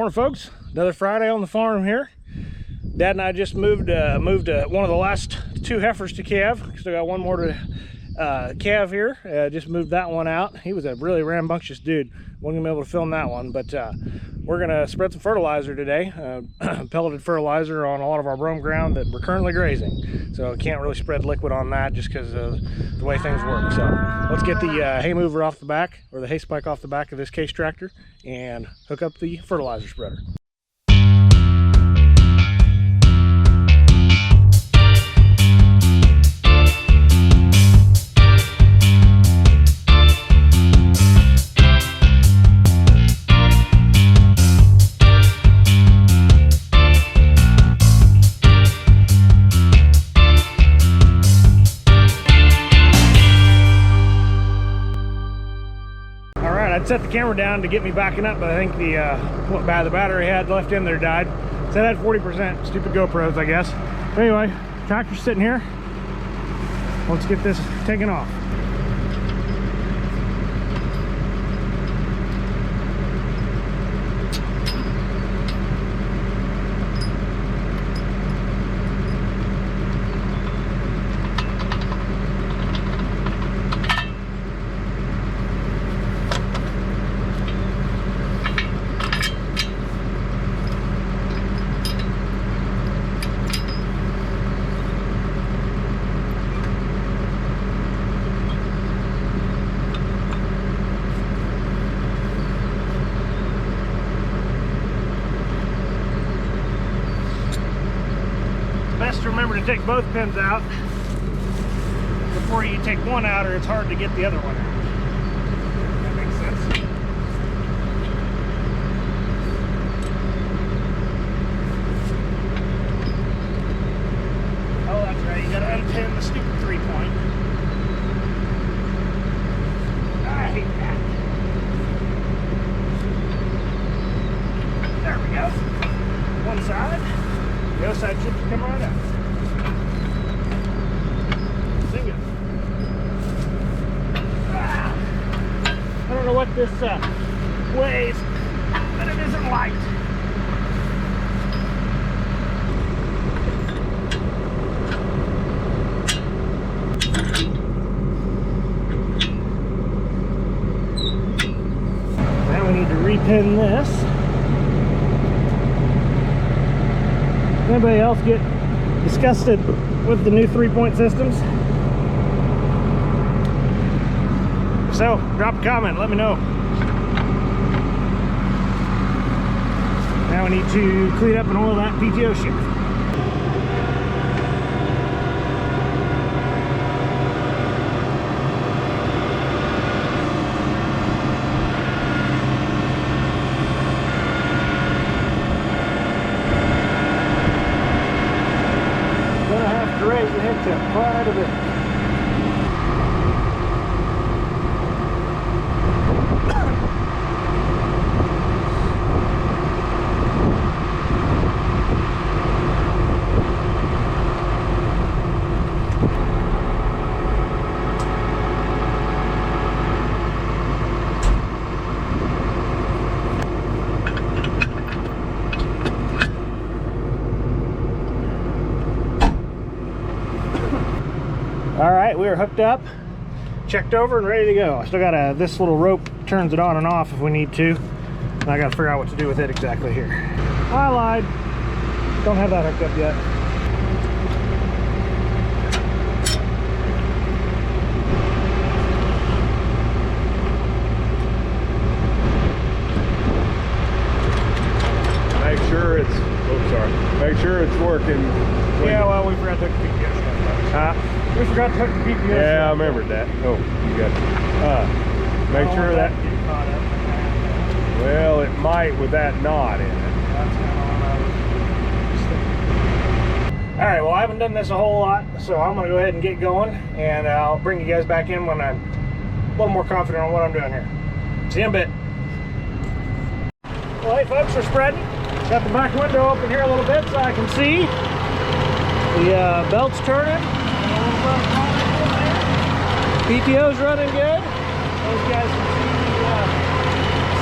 Morning, folks. Another Friday on the farm here. Dad and I just moved one of the last two heifers to calve. Still got one more to calve here. Just moved that one out. He was a really rambunctious dude. Wasn't gonna be able to film that one, but we're gonna spread some fertilizer today. Pelleted fertilizer on a lot of our brome ground that we're currently grazing. So can't really spread liquid on that just because of the way things work. So let's get the hay mover off the back, or the hay spike off the back of this case tractor, and hook up the fertilizer spreader. I'd set the camera down to get me backing up, but I think the battery had left in there died. So it had 40%. Stupid GoPros, I guess. But anyway, tractor's sitting here. Let's get this taken off. Best to remember to take both pins out before you take one out, or it's hard to get the other one out. That makes sense. Oh, that's right. You gotta unpin the stupid 3-point. I hate that. There we go. One side. The other side should come right out. Sing it. I don't know what this weighs, but it isn't light. Now we need to repin this. Anybody else get disgusted with the new 3-point systems? If so, drop a comment, let me know. Now we need to clean up and oil that PTO shaft. Raise the head tip quite a bit. All right, we are hooked up, checked over, and ready to go. I still got this little rope turns it on and off if we need to. And I got to figure out what to do with it exactly here. I lied. Don't have that hooked up yet. Make sure it's, oh sorry, make sure it's working. Yeah, well, we forgot to hook the PTO shaft up. Huh? We forgot to hook the PTO shaft. Yeah, I remembered that. Oh, you got it. Make sure that, well, it might with that knot in it. That's kind of what I was thinking. All right, well, I haven't done this a whole lot, so I'm going to go ahead and get going, and I'll bring you guys back in when I'm a little more confident on what I'm doing here. See you in a bit. Well, hey, folks, we're spreading. Got the back window open here a little bit so I can see. The belt's turning. PTO's running good. Those guys can see the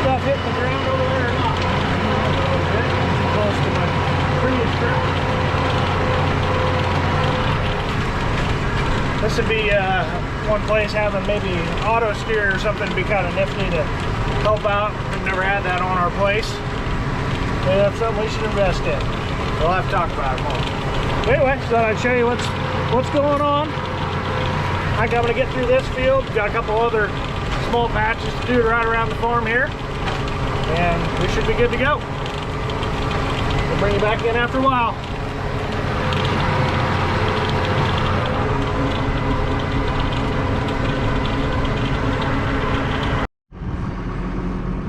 stuff hitting the ground over there or not. This would be one place having maybe auto steer or something would be kind of nifty to help out. We've never had that on our place. Maybe that's something we should invest in. We'll have to talk about it more. Anyway, so I'd show you what's going on. I think I'm gonna get through this field. Got a couple other small patches to do right around the farm here, and we should be good to go. We'll bring you back in after a while.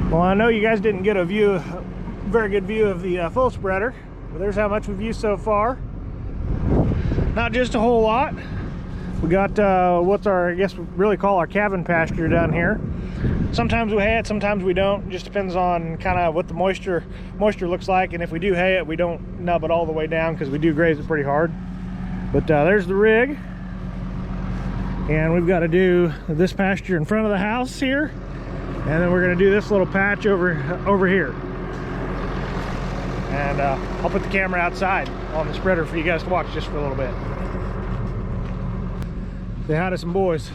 Well, I know you guys didn't get a very good view of the full spreader, but there's how much we've used so far. Not just a whole lot. We got what's our, I guess we really call our cabin pasture down here. Sometimes we hay it, sometimes we don't. It just depends on kind of what the moisture looks like, and if we do hay it, we don't nub it all the way down because we do graze it pretty hard. But there's the rig, and we've got to do this pasture in front of the house here, and then we're going to do this little patch over here. And I'll put the camera outside on the spreader for you guys to watch just for a little bit. Say hi to some boys.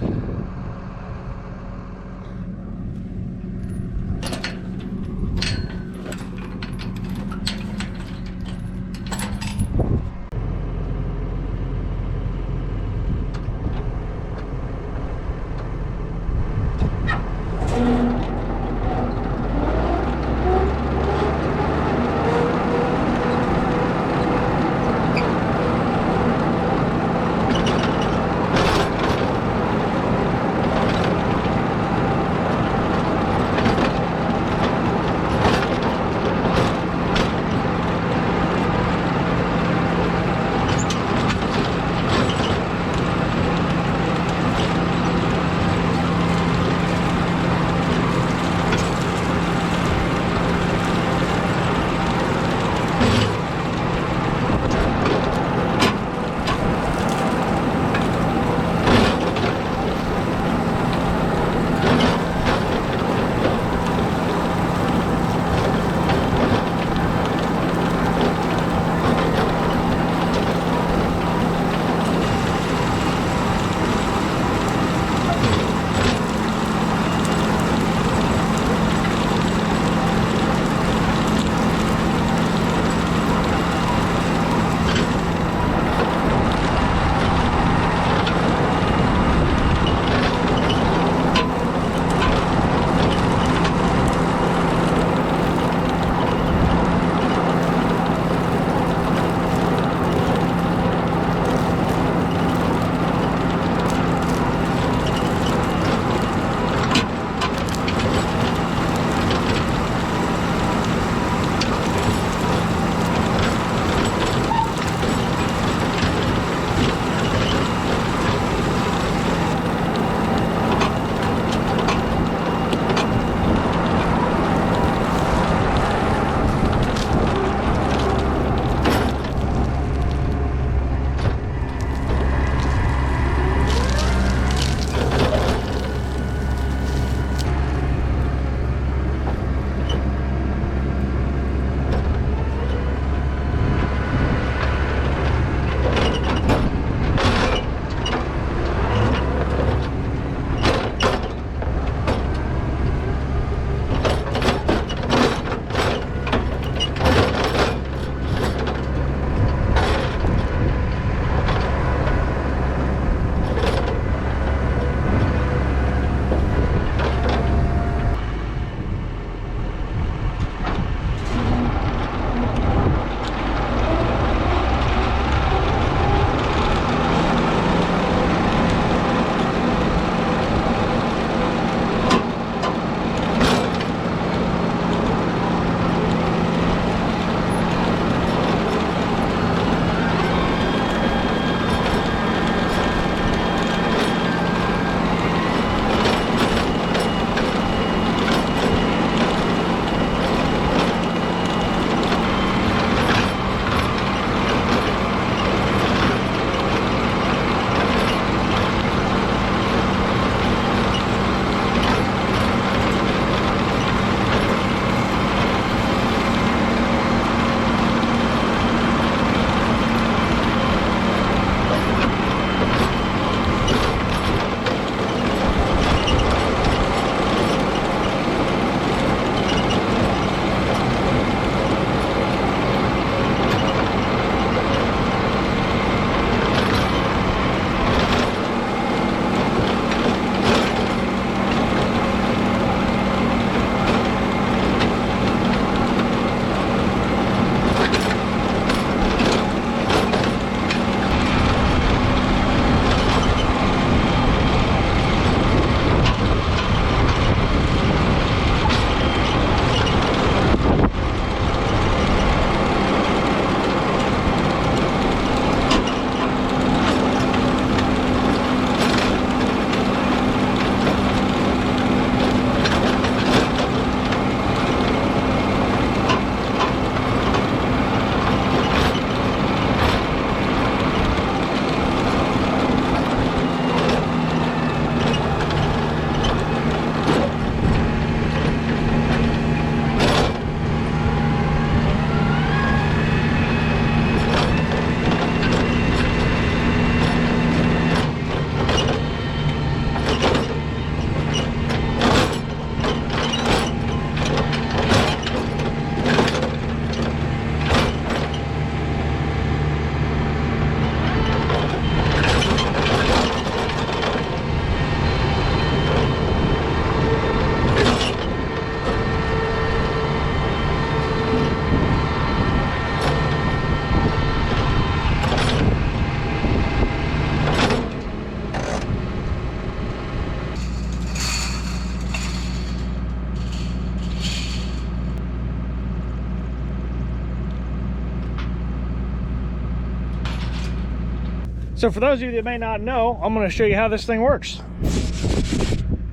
So for those of you that may not know, I'm going to show you how this thing works.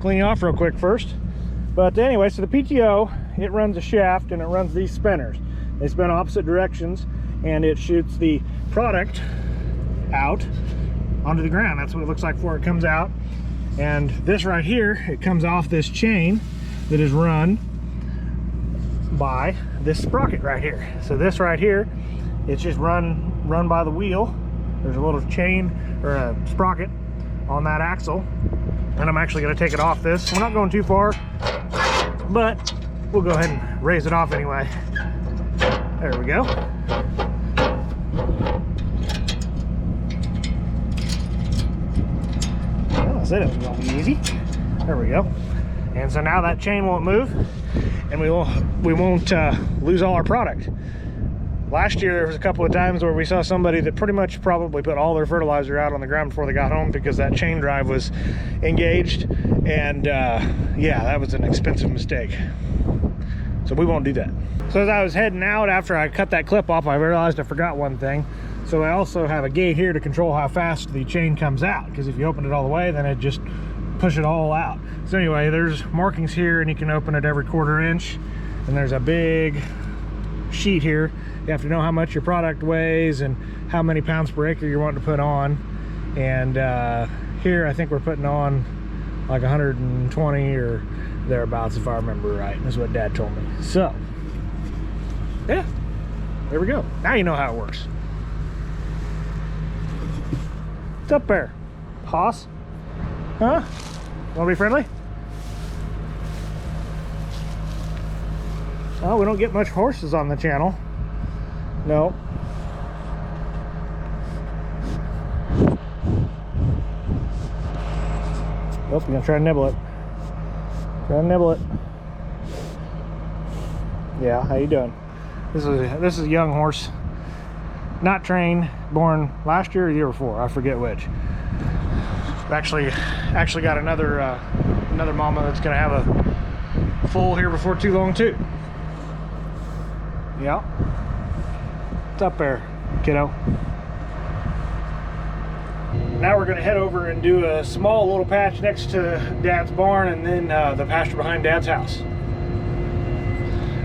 Clean you off real quick first. But anyway, so the PTO, it runs a shaft and it runs these spinners. They spin opposite directions and it shoots the product out onto the ground. That's what it looks like before it comes out. And this right here, it comes off this chain that is run by this sprocket right here. So this right here, it's just run by the wheel. There's a little chain or a sprocket on that axle, and I'm actually going to take it off this. We're not going too far, but we'll go ahead and raise it off anyway. There we go. Well, I said it was going to be easy. There we go. And so now that chain won't move, and we won't lose all our product. Last year there was a couple of times where we saw somebody that pretty much probably put all their fertilizer out on the ground before they got home because that chain drive was engaged, and yeah, that was an expensive mistake. So we won't do that. So as I was heading out after I cut that clip off, I realized I forgot one thing. So I also have a gate here to control how fast the chain comes out, because if you open it all the way, then it just push it all out. So anyway, there's markings here and you can open it every 1/4 inch, and there's a big sheet here. You have to know how much your product weighs and how many pounds per acre you're wanting to put on. And here I think we're putting on like 120 or thereabouts, if I remember right. That's what Dad told me. So yeah, there we go. Now you know how it works. What's up there, hoss? Huh? Want to be friendly? Oh, we don't get much horses on the channel. No. Oh, you're gonna try to nibble it. Try to nibble it. Yeah, how you doing? This is a young horse, not trained, born last year or the year before. I forget which. Actually got another mama that's gonna have a foal here before too long too. Yeah. What's up there, kiddo? Now we're gonna head over and do a small little patch next to Dad's barn, and then the pasture behind Dad's house.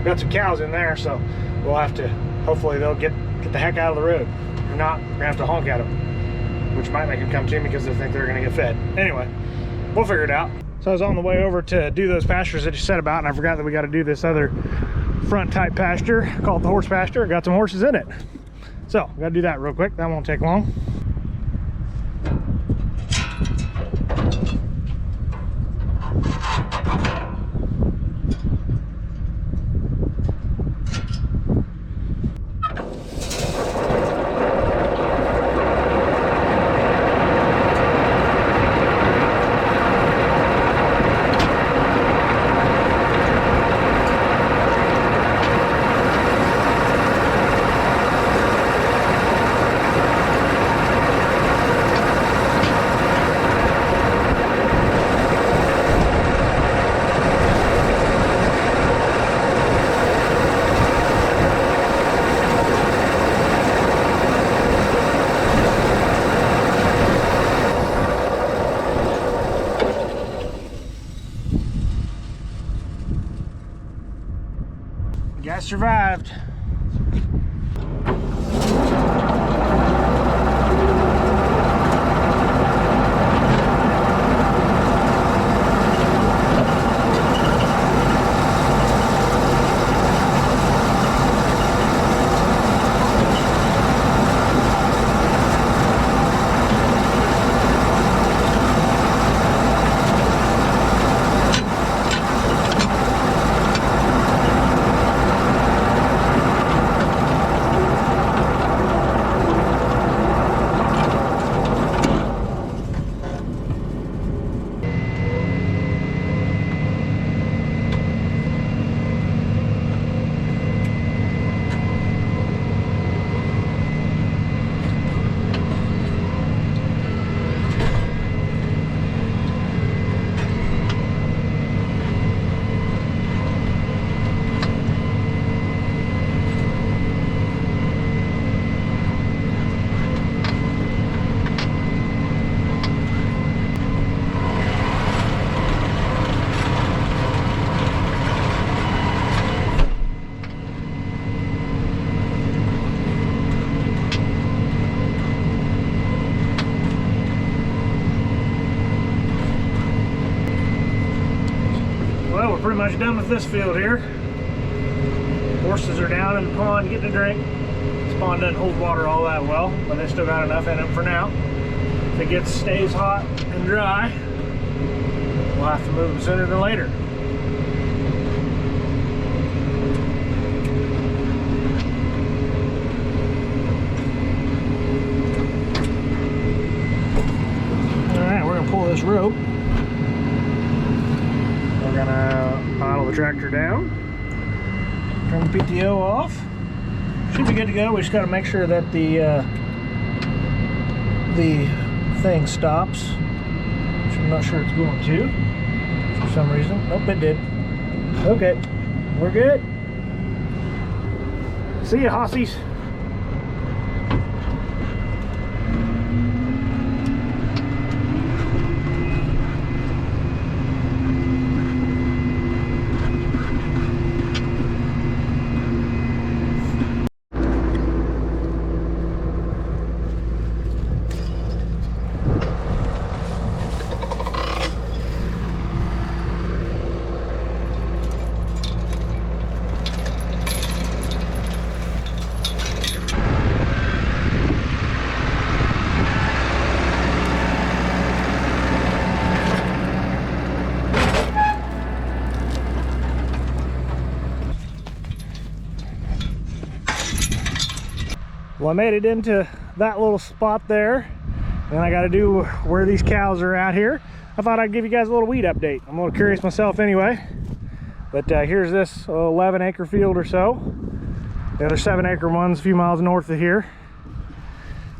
Got some cows in there, so we'll have to, hopefully they'll get the heck out of the road. If not, we're gonna have to honk at them, which might make them come to me because they think they're gonna get fed. Anyway, we'll figure it out. So I was on the way over to do those pastures that you said about, and I forgot that we got to do this other front type pasture called the horse pasture. Got some horses in it, so got to do that real quick. That won't take long. Guys survived. much done with this field here. Horses are down in the pond getting a drink. This pond doesn't hold water all that well, but they still got enough in it for now. If it stays hot and dry, we'll have to move them sooner than later. Pull this rope. We're gonna idle the tractor down, turn the PTO off. Should be good to go. We just got to make sure that the thing stops, which I'm not sure it's going to for some reason. Nope, it did. Okay, we're good. See ya, hossies. Well, I made it into that little spot there, and I got to do where these cows are at here. I thought I'd give you guys a little weed update. I'm a little curious myself anyway. But here's this 11-acre field or so. The other 7-acre one's a few miles north of here.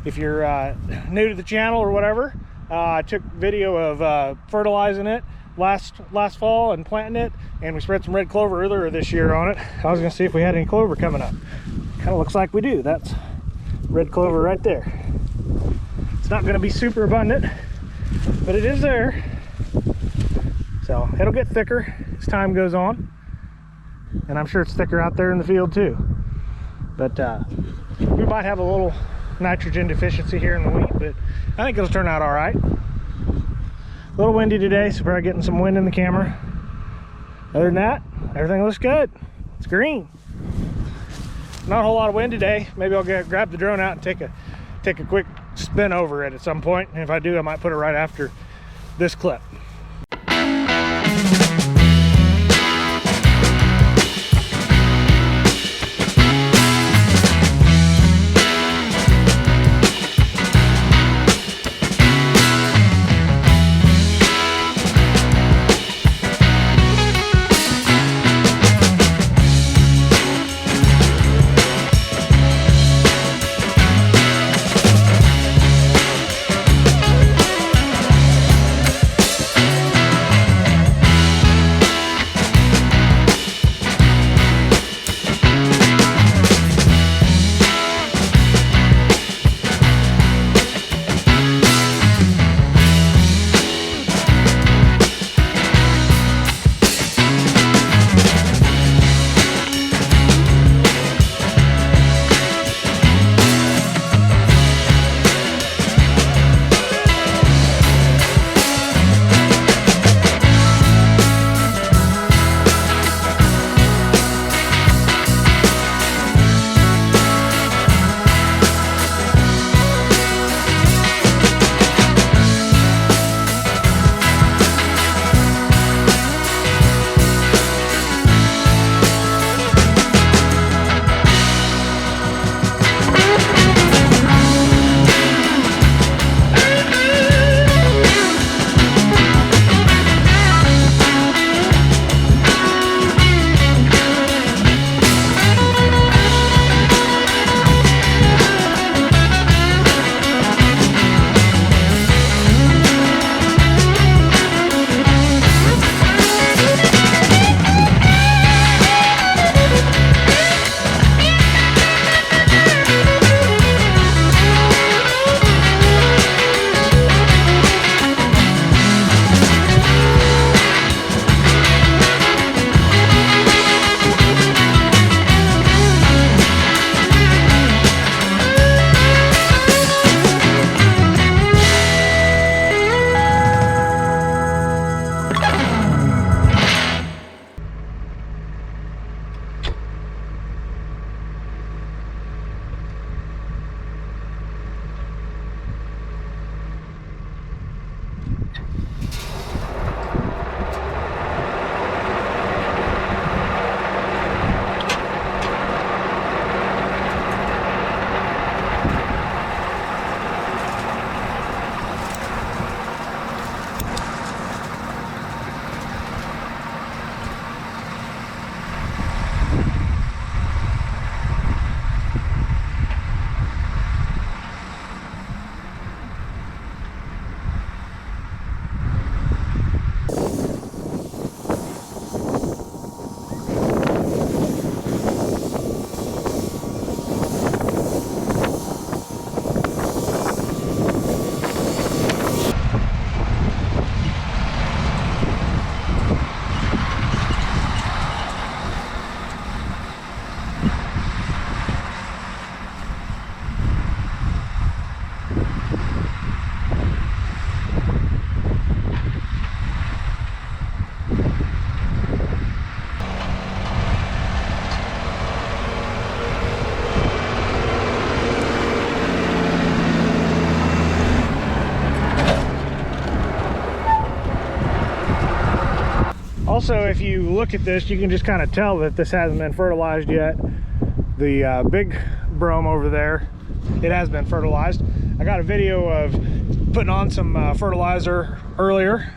If you're new to the channel or whatever, I took video of fertilizing it last fall and planting it, and we spread some red clover earlier this year on it. I was going to see if we had any clover coming up. Kind of looks like we do. That's red clover right there. It's not going to be super abundant, but it is there. So it'll get thicker as time goes on, and I'm sure it's thicker out there in the field too. But we might have a little nitrogen deficiency here in the wheat, but I think it'll turn out all right. A little windy today, so probably getting some wind in the camera. Other than that, everything looks good. It's green. Not a whole lot of wind today. Maybe I'll grab the drone out and take a quick spin over it at some point. And if I do, I might put it right after this clip. Also, if you look at this, you can just kind of tell that this hasn't been fertilized yet. The big brome over there, it has been fertilized. I got a video of putting on some fertilizer earlier.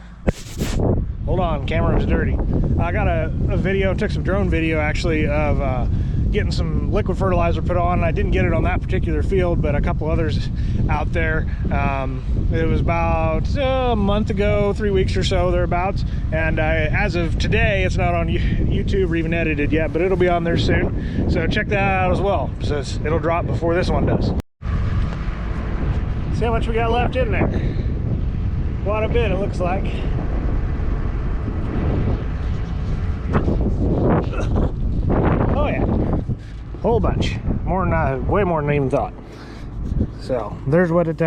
Hold on, camera was dirty. I got a video, took some drone video actually of getting some liquid fertilizer put on. I didn't get it on that particular field, but a couple others out there. It was about a month ago, 3 weeks or so, thereabouts. And as of today, it's not on YouTube or even edited yet, but it'll be on there soon. So check that out as well, since it'll drop before this one does. See how much we got left in there. Quite a bit, it looks like. Oh yeah, whole bunch, more than way more than I even thought. So there's what it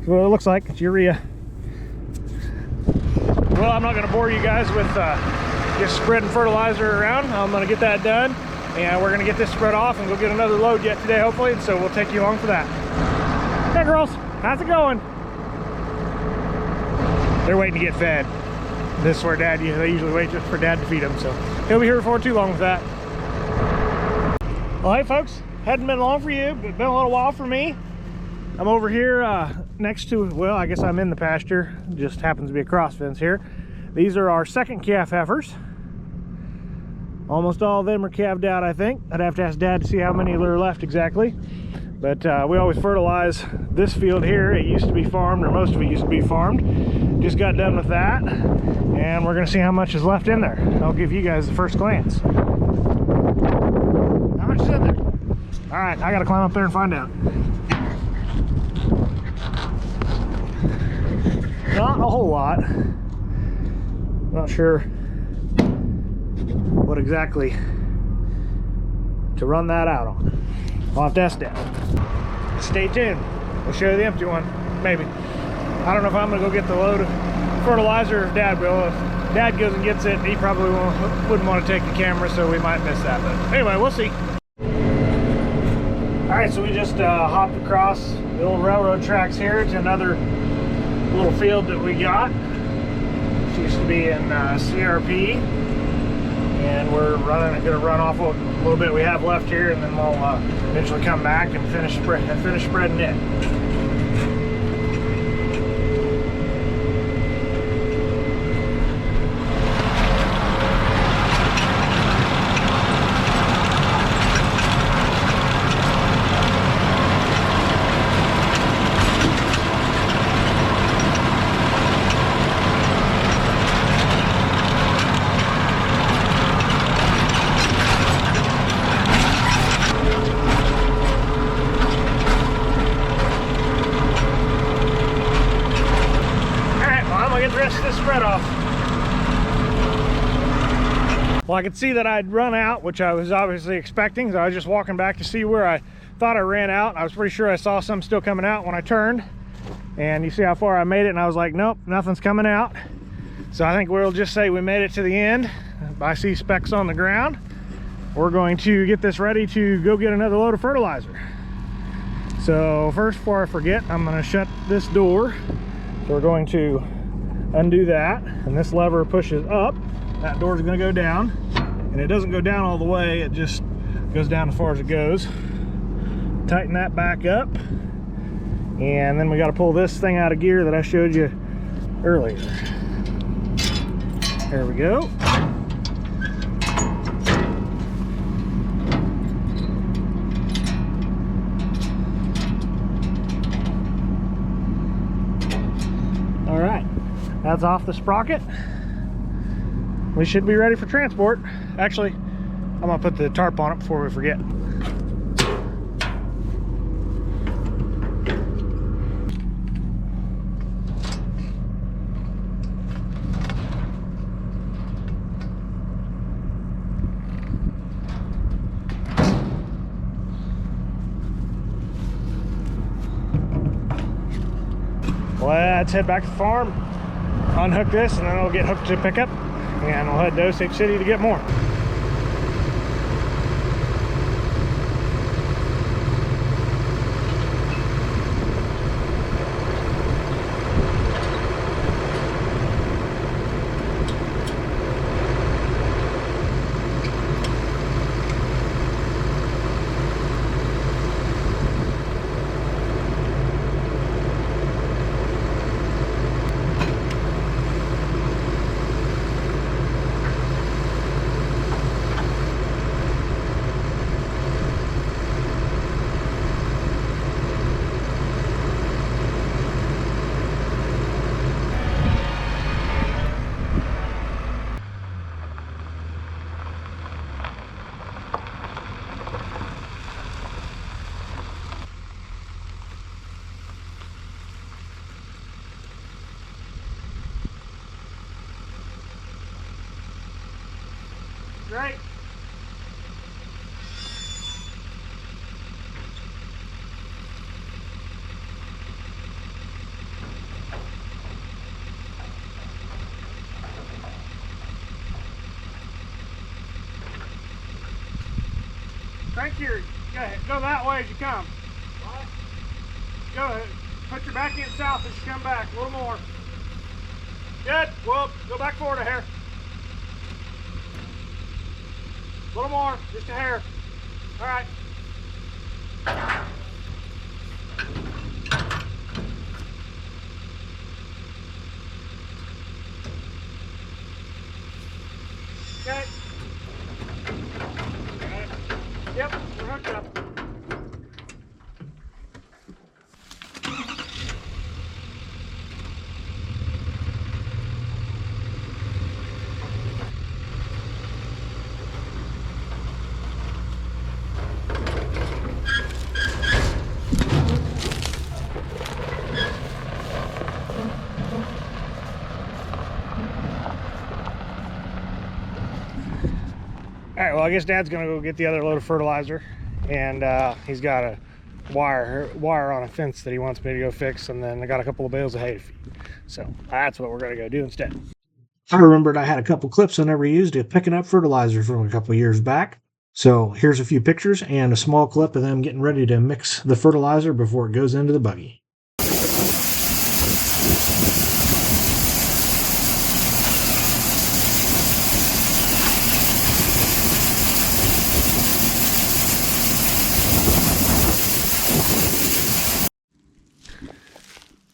looks like. It's urea. Well, I'm not going to bore you guys with just spreading fertilizer around. I'm going to get that done, and we're going to get this spread off and go get another load yet today, hopefully. And so we'll take you along for that. Hey girls, how's it going? They're waiting to get fed. This is where they usually wait just for Dad to feed them, so he'll be here before too long with that. All right, folks, hadn't been long for you, but been a little while for me. I'm over here next to, well, I guess I'm in the pasture. Just happens to be a cross fence here. These are our second calf heifers. Almost all of them are calved out, I think. I'd have to ask Dad to see how many are left exactly. But we always fertilize this field here. It used to be farmed, or most of it used to be farmed. Just got done with that, and we're gonna see how much is left in there. I'll give you guys the first glance. How much is in there? All right, I gotta climb up there and find out. Not a whole lot. Not sure what exactly to run that out on. I'll have to ask Dad. Stay tuned. We'll show you the empty one, maybe. I don't know if I'm gonna go get the load of fertilizer or if Dad will. If Dad goes and gets it, he probably wouldn't want to take the camera, so we might miss that. But anyway, we'll see. All right, so we just hopped across the old railroad tracks here to another little field that we got. This used to be in CRP, and we're gonna run off a little bit we have left here, and then we'll eventually come back and finish spreading it. Well, I could see that I'd run out, which I was obviously expecting, so I was just walking back to see where I thought I ran out. I was pretty sure I saw some still coming out when I turned, and you see how far I made it, and I was like, nope, nothing's coming out. So I think we'll just say we made it to the end. I see specks on the ground. We're going to get this ready to go get another load of fertilizer. So first, before I forget, I'm going to shut this door. So we're going to undo that, and this lever pushes up. That door is going to go down, and it doesn't go down all the way, it just goes down as far as it goes. Tighten that back up, and then we got to pull this thing out of gear that I showed you earlier. There we go. All right, that's off the sprocket. We should be ready for transport. Actually, I'm gonna put the tarp on it before we forget. Let's head back to the farm, unhook this, and then it'll get hooked to pickup. And we'll head to Osage City to get more. Great. Crank your, go that way as you come. What? Go ahead. Put your back end south as you come back. A little more. Good. Well, go back forward a hair. A little more. Just a hair. All right. Okay. Yep, we're hooked up. All right, well, I guess Dad's gonna go get the other load of fertilizer, and he's got a wire on a fence that he wants me to go fix, and then I got a couple of bales of hay to feed. So that's what we're gonna go do instead. I remembered I had a couple clips I never used of picking up fertilizer from a couple of years back. So here's a few pictures and a small clip of them getting ready to mix the fertilizer before it goes into the buggy.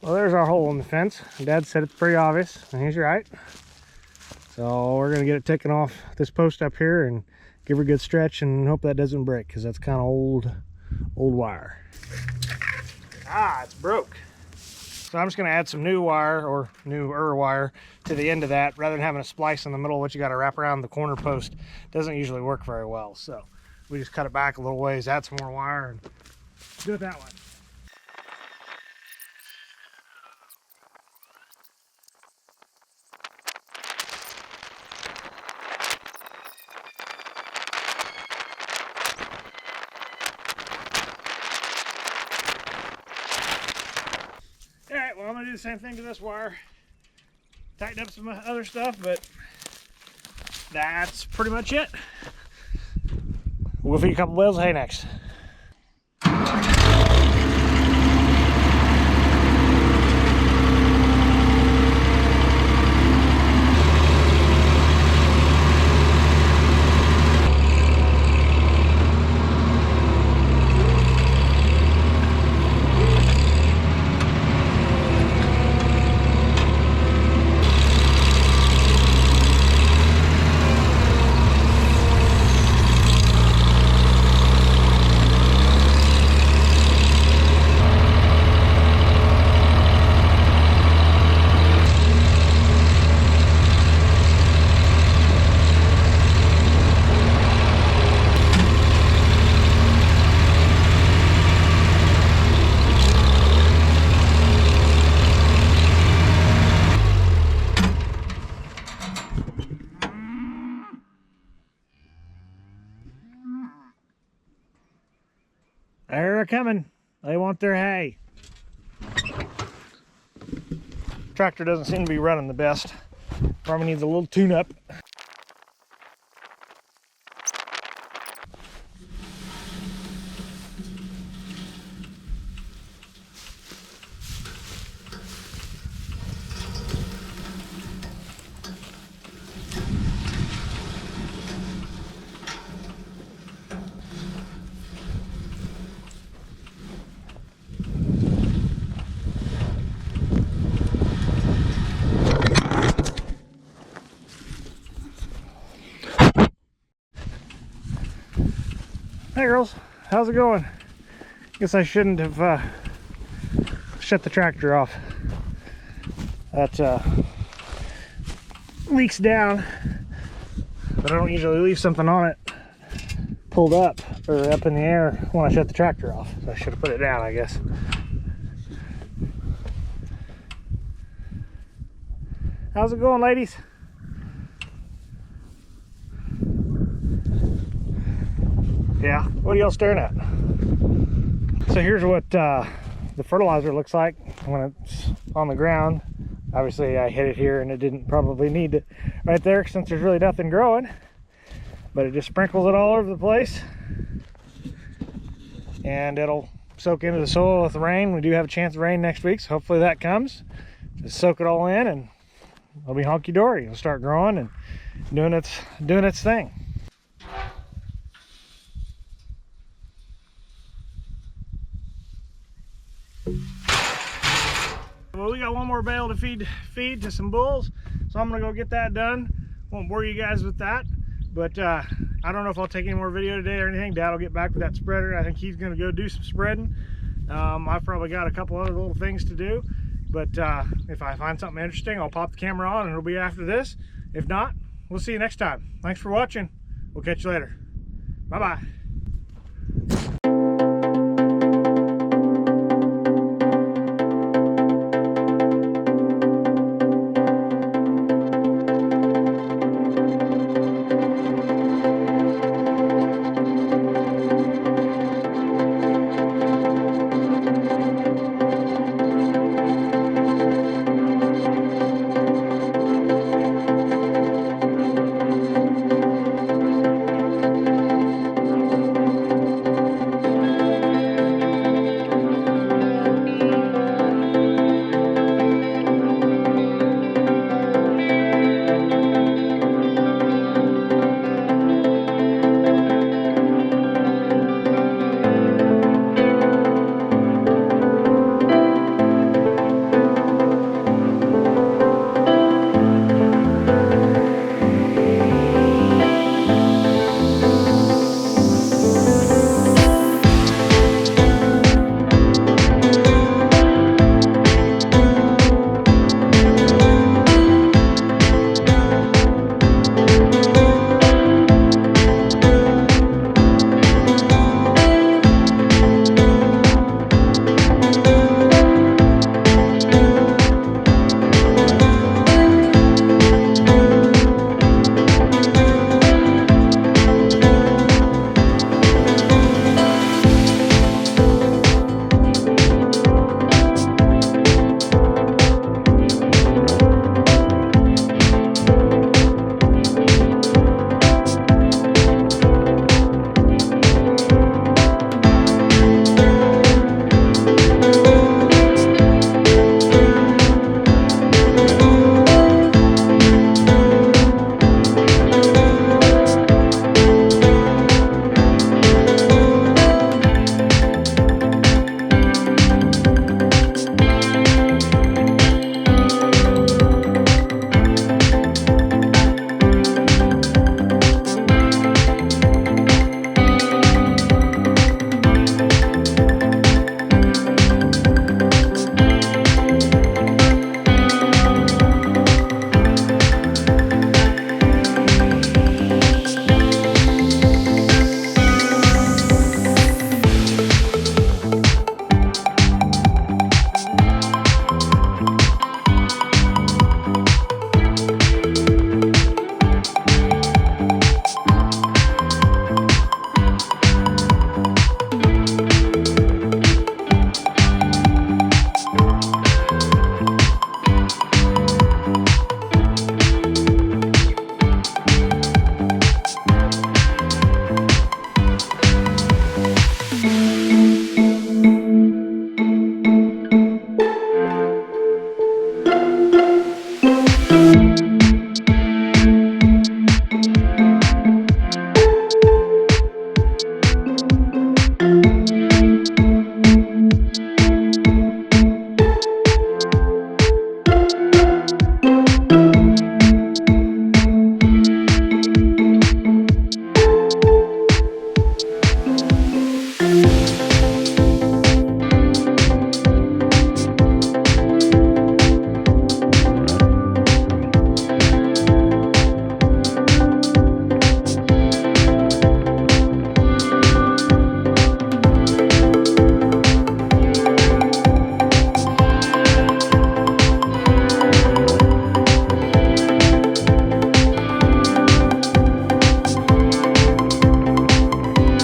Well, there's our hole in the fence. Dad said it's pretty obvious, and he's right. So we're gonna get it taken off this post up here and give her a good stretch and hope that doesn't break, because that's kind of old wire. Ah, it's broke. So I'm just gonna add some new wire, or newer wire, to the end of that, rather than having a splice in the middle, which you gotta wrap around the corner post. Doesn't usually work very well. So we just cut it back a little ways, add some more wire, and do it that way. Alright, well, I'm going to do the same thing to this wire. Tighten up some other stuff, but that's pretty much it. We'll feed a couple bales of hay next. They're coming. They want their hay. Tractor doesn't seem to be running the best. Probably needs a little tune-up. Hey girls, how's it going? Guess I shouldn't have shut the tractor off. That leaks down, but I don't usually leave something on it pulled up or up in the air when I shut the tractor off. So I should have put it down, I guess. How's it going, ladies? Yeah, what are y'all staring at? So here's what the fertilizer looks like when it's on the ground. Obviously I hit it here and it didn't probably need it right there since there's really nothing growing, but it just sprinkles it all over the place and it'll soak into the soil with the rain. We do have a chance of rain next week, so hopefully that comes. Just soak it all in and it'll be honky-dory. It'll start growing and doing its thing. Well, we got one more bale to feed to some bulls, so I'm gonna go get that done. Won't bore you guys with that, but I don't know if I'll take any more video today or anything. Dad will get back with that spreader. I think he's gonna go do some spreading. I've probably got a couple other little things to do, but if I find something interesting, I'll pop the camera on and it'll be after this. If not, we'll see you next time. Thanks for watching. We'll catch you later. Bye-bye.